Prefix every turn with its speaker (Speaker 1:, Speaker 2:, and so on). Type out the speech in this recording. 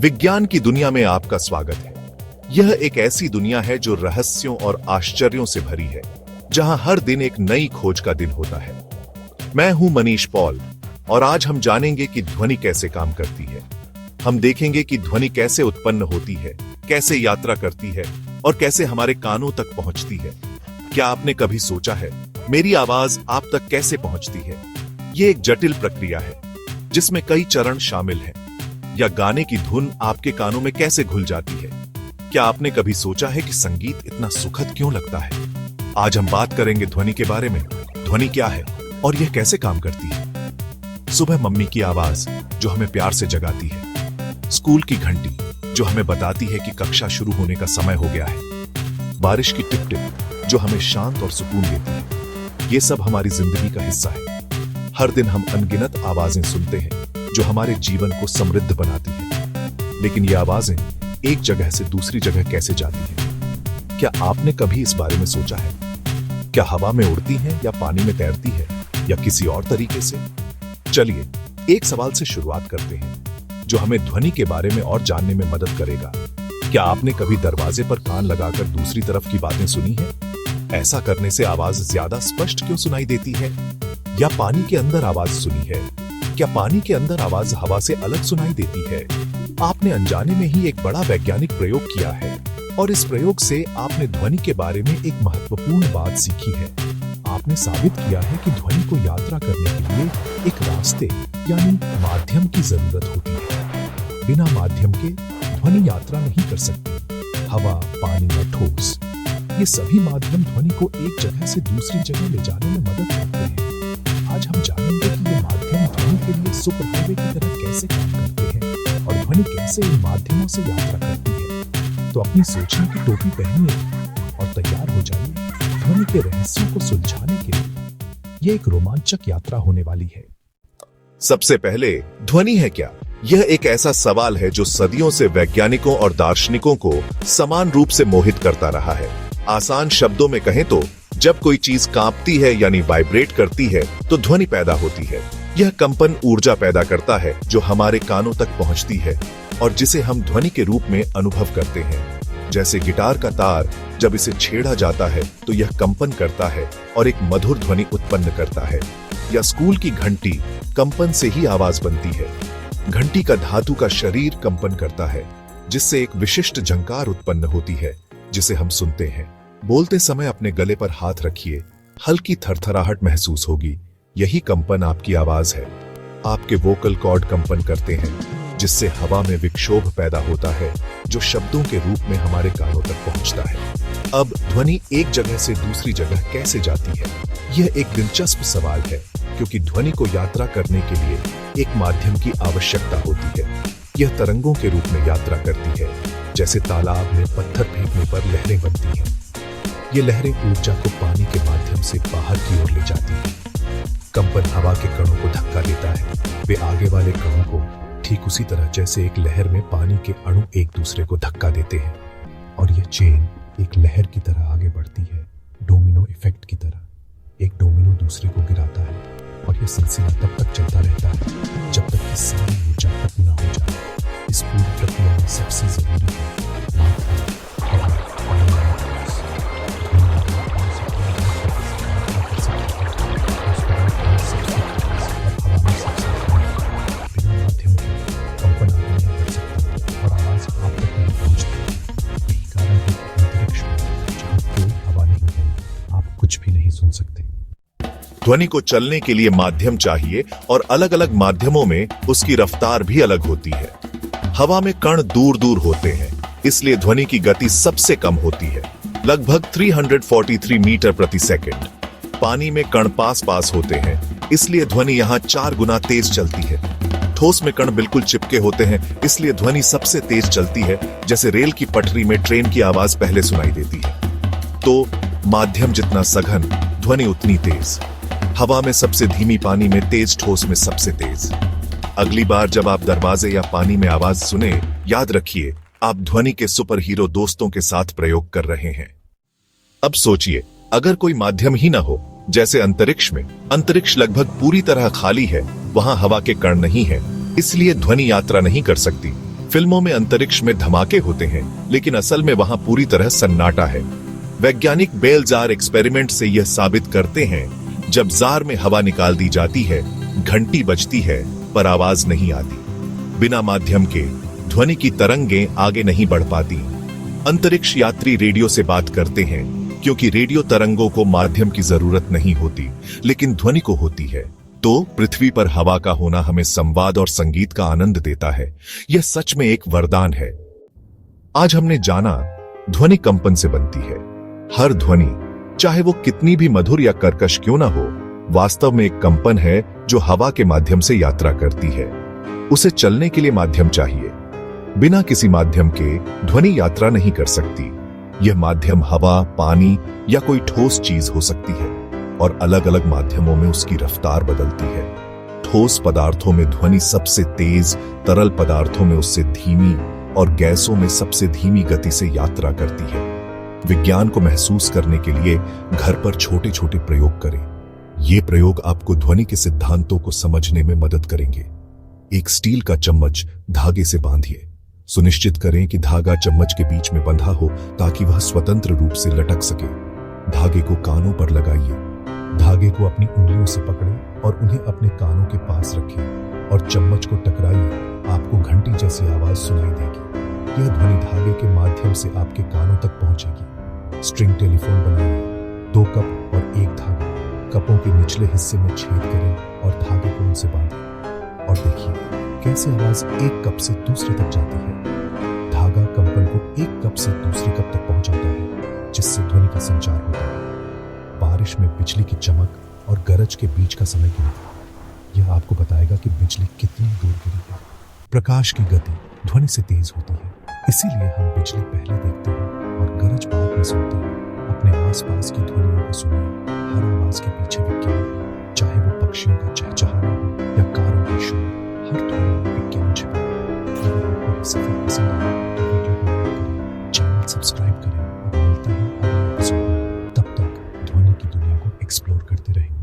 Speaker 1: विज्ञान की दुनिया में आपका स्वागत है। यह एक ऐसी दुनिया है जो रहस्यों और आश्चर्यों से भरी है, जहां हर दिन एक नई खोज का दिन होता है। मैं हूं मनीष पॉल और आज हम जानेंगे कि ध्वनि कैसे काम करती है। हम देखेंगे कि ध्वनि कैसे उत्पन्न होती है, कैसे यात्रा करती है और कैसे हमारे कानों तक पहुंचती है। क्या आपने कभी सोचा है मेरी आवाज आप तक कैसे पहुंचती है? यह एक जटिल प्रक्रिया है जिसमें कई चरण शामिल हैं। या गाने की धुन आपके कानों में कैसे घुल जाती है? क्या आपने कभी सोचा है कि संगीत इतना सुखद क्यों लगता है? आज हम बात करेंगे ध्वनि के बारे में। ध्वनि क्या है और यह कैसे काम करती है? सुबह मम्मी की आवाज जो हमें प्यार से जगाती है, स्कूल की घंटी जो हमें बताती है कि कक्षा शुरू होने का समय हो गया है, बारिश की टिप टिप जो हमें शांत और सुकून देती है। ये सब हमारी जिंदगी का हिस्सा है। हर दिन हम अनगिनत आवाजें सुनते हैं जो हमारे जीवन को समृद्ध बनाती है। लेकिन ये आवाजें एक जगह से दूसरी जगह कैसे जाती हैं? क्या आपने कभी इस बारे में सोचा है? क्या हवा में उड़ती हैं या पानी में तैरती है या किसी और तरीके से? चलिए एक सवाल से शुरुआत करते हैं जो हमें ध्वनि के बारे में और जानने में मदद करेगा। क्या आपने कभी दरवाजे पर कान लगाकर दूसरी तरफ की बातें सुनी है? ऐसा करने से आवाज ज्यादा स्पष्ट क्यों सुनाई देती है? या पानी के अंदर आवाज सुनी है? क्या पानी के अंदर आवाज हवा से अलग सुनाई देती है? आपने अनजाने में ही एक बड़ा वैज्ञानिक प्रयोग किया है और इस प्रयोग से आपने ध्वनि के बारे में एक महत्वपूर्ण बात सीखी है। आपने साबित किया है कि ध्वनि को यात्रा करने के लिए एक रास्ते यानी माध्यम की जरूरत होती है। बिना माध्यम के ध्वनि यात्रा नहीं कर सकती। हवा, पानी या ठोस, ये सभी माध्यम ध्वनि को एक जगह से दूसरी जगह ले जाने में मदद करते हैं। आज हम जानेंगे कि ये माध्यम ध्वनि के लिए सुपर हाईवे की तरह कैसे काम करते हैं और ध्वनि कैसे इन माध्यमों से यात्रा करती है। तो अपनी सोचने की टोपी पहनिए और तैयार हो जाइए ध्वनि के रहस्यों को सुलझाने के लिए। यह एक रोमांचक यात्रा होने वाली है। सबसे पहले, ध्वनि है क्या? यह एक ऐसा सवाल है जो सदियों से वैज्ञानिकों और दार्शनिकों को समान रूप से मोहित करता रहा है। आसान शब्दों में कहें तो जब कोई चीज कांपती है यानी वाइब्रेट करती है तो ध्वनि पैदा होती है। यह कंपन ऊर्जा पैदा करता है जो हमारे कानों तक पहुंचती है और जिसे हम ध्वनि के रूप में अनुभव करते हैं। जैसे गिटार का तार जब इसे छेड़ा जाता है तो यह कंपन करता है और एक मधुर ध्वनि उत्पन्न करता है। या स्कूल की घंटी कंपन से ही आवाज बनती है। घंटी का धातु का शरीर कंपन करता है जिससे एक विशिष्ट झंकार उत्पन्न होती है जिसे हम सुनते हैं। बोलते समय अपने गले पर हाथ रखिए, हल्की थरथराहट महसूस होगी। यही कंपन आपकी आवाज है। आपके वोकल कॉर्ड कंपन करते हैं जिससे हवा में विक्षोभ पैदा होता है जो शब्दों के रूप में हमारे कानों तक पहुंचता है। अब ध्वनि एक जगह से दूसरी जगह कैसे जाती है? यह एक दिलचस्प सवाल है क्योंकि ध्वनि को यात्रा करने के लिए एक माध्यम की आवश्यकता होती है। यह तरंगों के रूप में यात्रा करती है, जैसे तालाब में पत्थर फेंकने पर लहरें बनती हैं। ये लहरें ऊर्जा को पानी के माध्यम से बाहर की ओर ले जाती हैं। कंपन हवा के कणों को धक्का देता है, वे आगे वाले कणों को, ठीक उसी तरह जैसे एक लहर में पानी के अणु एक दूसरे को धक्का देते हैं और यह चेन एक लहर की तरह आगे बढ़ती है, डोमिनो इफेक्ट की तरह। एक डोमिनो दूसरे को गिराता है और यह सिलसिला तब तक चलता रहता है जब तक कि सारी ऊर्जा खत्म न हो जाए। इस पूरी प्रक्रिया में सबसे जरूरी है ध्वनि को चलने के लिए माध्यम चाहिए और अलग अलग माध्यमों में उसकी रफ्तार भी अलग होती है। हवा में कण दूर दूर होते हैं, इसलिए ध्वनि की गति सबसे कम होती है, लगभग 343 मीटर प्रति सेकंड। पानी में कण पास पास होते हैं, इसलिए ध्वनि यहाँ 4 गुना तेज चलती है। ठोस में कण बिल्कुल चिपके होते हैं, इसलिए ध्वनि सबसे तेज चलती है, जैसे रेल की पटरी में ट्रेन की आवाज पहले सुनाई देती है। तो माध्यम जितना सघन, ध्वनि उतनी तेज। हवा में सबसे धीमी, पानी में तेज, ठोस में सबसे तेज। अगली बार जब आप दरवाजे या पानी में आवाज सुने, याद रखिए आप ध्वनि के सुपर हीरो दोस्तों के साथ प्रयोग कर रहे हैं। अब सोचिए, अगर कोई माध्यम ही ना हो, जैसे अंतरिक्ष में, अंतरिक्ष लगभग पूरी तरह खाली है, वहां हवा के कण नहीं है, इसलिए ध्वनि यात्रा नहीं कर सकती। फिल्मों में अंतरिक्ष में धमाके होते हैं, लेकिन असल में वहां पूरी तरह सन्नाटा है। वैज्ञानिक बेल जार एक्सपेरिमेंट से यह साबित करते हैं, जब जार में हवा निकाल दी जाती है, घंटी बजती है पर आवाज नहीं आती। बिना माध्यम के ध्वनि की तरंगें आगे नहीं बढ़ पाती। अंतरिक्ष यात्री रेडियो से बात करते हैं, क्योंकि रेडियो तरंगों को माध्यम की जरूरत नहीं होती, लेकिन ध्वनि को होती है। तो पृथ्वी पर हवा का होना हमें संवाद और संगीत का आनंद देता है। यह सच में एक वरदान है। आज हमने जाना, ध्वनि कंपन से बनती है। हर ध्वनि, चाहे वो कितनी भी मधुर या कर्कश क्यों ना हो, वास्तव में एक कंपन है जो हवा के माध्यम से यात्रा करती है। उसे चलने के लिए माध्यम चाहिए। बिना किसी माध्यम के ध्वनि यात्रा नहीं कर सकती। यह माध्यम हवा, पानी या कोई ठोस चीज हो सकती है, और अलग अलग माध्यमों में उसकी रफ्तार बदलती है। ठोस पदार्थों में ध्वनि सबसे तेज, तरल पदार्थों में उससे धीमी और गैसों में सबसे धीमी गति से यात्रा करती है। विज्ञान को महसूस करने के लिए घर पर छोटे छोटे प्रयोग करें। ये प्रयोग आपको ध्वनि के सिद्धांतों को समझने में मदद करेंगे। एक स्टील का चम्मच धागे से बांधिए। सुनिश्चित करें कि धागा चम्मच के बीच में बंधा हो, ताकि वह स्वतंत्र रूप से लटक सके। धागे को कानों पर लगाइए। धागे को अपनी उंगलियों से पकड़ें और उन्हें अपने कानों के पास रखें और चम्मच को टकराइए। आपको घंटी जैसी आवाज सुनाई देगी। यह ध्वनि धागे के माध्यम से आपके कानों तक पहुंचेगी। स्ट्रिंग टेलीफोन बनाइए। 2 कप और 1 धागा। कपों के निचले हिस्से में छेद करें और धागे को उनसे बांधें, और देखिए कैसे आवाज एक कप से दूसरे तक जाती है। धागा कंपन को एक कप से दूसरे कप तक पहुंचाता है, जिससे ध्वनि का संचार होता है। बारिश में बिजली की चमक और गरज के बीच का समय गिनती। यह आपको बताएगा कि बिजली कितनी दूर गिरी है। प्रकाश की गति ध्वनि से तेज होती है, इसीलिए हम बिजली पहले देखते हैं और गरज बाद में सुनते हैं। अपने आसपास की ध्वनियों को सुनिए। हर आवाज के पीछे विज्ञान है, चाहे वो पक्षियों का चहचहाना हो या कारों का शोर। हर ध्वनि में विज्ञान छिपा है। अगर आपको ये सफर पसंद आए तो वीडियो को लाइक करें, चैनल सब्सक्राइब करें, और मिलते हैं अगले एपिसोड में। तब तक ध्वनि की दुनिया को एक्सप्लोर करते रहेंगे।